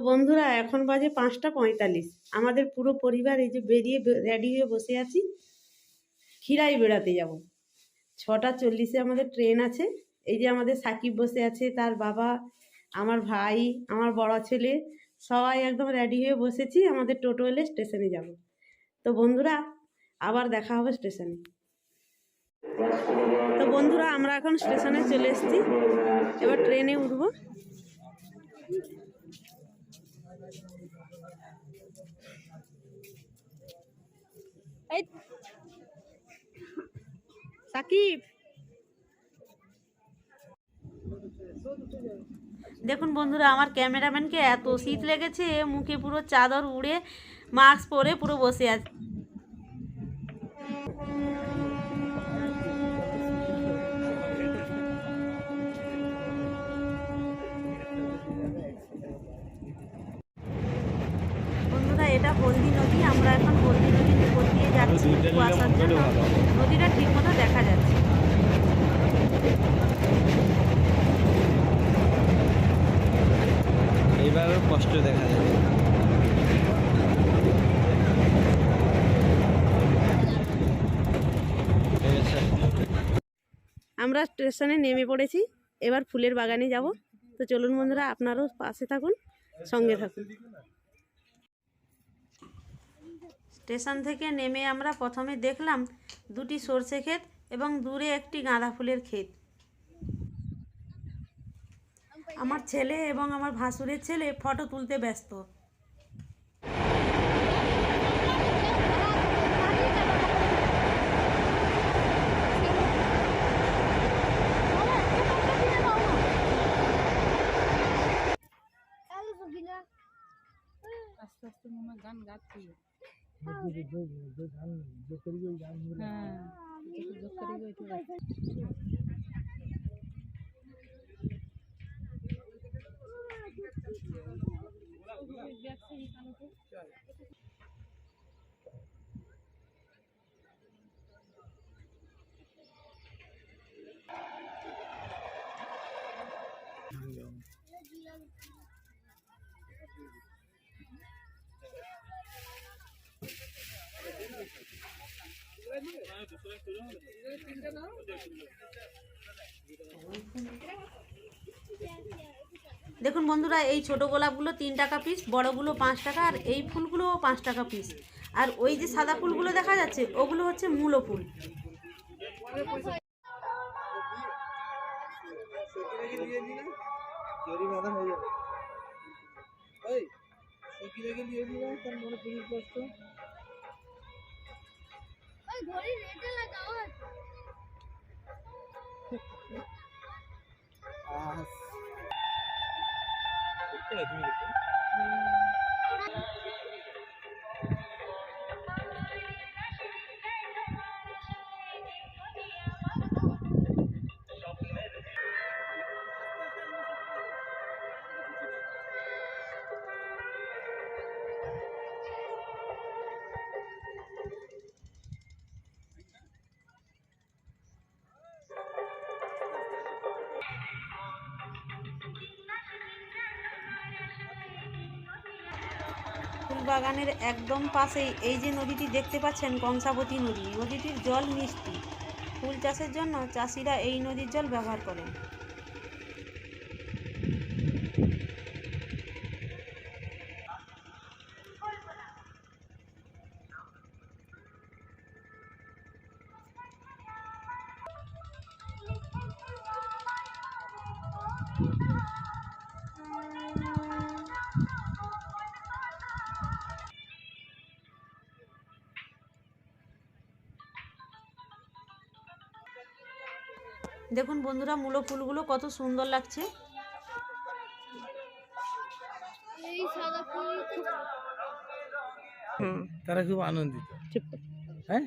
বন্ধুরা এখন বাজে 5টা 45। আমাদের পুরো পরিবার এই যে বেরিয়ে রেডি হয়ে বসে আছি, খিরাই বেড়াতে যাব। 6টা 40-এ আমাদের ট্রেন আছে। এই যে আমাদের সাকিব বসে আছে, তার বাবা, আমার ভাই, আমার বড় ছেলে, সবাই একদম রেডি হয়ে বসেছি। আমাদের টোটো এলে স্টেশনে যাব। তো বন্ধুরা আবার দেখা হবে স্টেশনে। তো বন্ধুরা আমরা এখন স্টেশনে চলে এসেছি, এবার ট্রেনে উঠবো। সাকিব দেখুন বন্ধুরা, আমার ক্যামেরাম্যানকে এত শীত লেগেছে, মুখে পুরো চাদর উড়ে মাস্ক পরে পুরো বসে আছে। বন্ধুরা এটা হলদি নদী, আমরা এখন হলদি নদীর উপর দিয়ে যাচ্ছি কুয়াশার জন্য নদীটা ঠিক মতো দেখা যাচ্ছে। এইবার কষ্ট দেখা যাবে। আমরা স্টেশনে নেমে পড়েছি, এবার ফুলের বাগানে যাব। তো চলুন বন্ধুরা, আপনারাও পাশে থাকুন, সঙ্গে থাকুন। স্টেশন থেকে নেমে আমরা প্রথমে দেখলাম দুটি সরষে ক্ষেত এবং দূরে একটি গাঁদা ফুলের ক্ষেত। আমার ছেলে এবং আমার ভাসুরের ছেলে ফটো তুলতে ব্যস্ত। আস্তে আস্তে মনে গান গাচ্ছি। দেখুন বন্ধুরা, এই ছোট গোলাপগুলো 3 টাকা পিস, বড়গুলো 5 টাকা, আর এই ফুলগুলোও 5 টাকা পিস। আর ওই যে সাদা ফুলগুলো দেখা যাচ্ছে ওগুলো হচ্ছে মূলো ফুল। ফুল বাগানের একদম পাশেই এই যে নদীটি দেখতে পাচ্ছেন, কংসাবতী নদী। নদীটির জল মিষ্টি। ফুল চাষের জন্য চাষিরা এই নদীর জল ব্যবহার করেন। দেখুন বন্ধুরা, মূলো ফুলগুলো কত সুন্দর লাগছে। তারা খুব আনন্দিত। হ্যাঁ।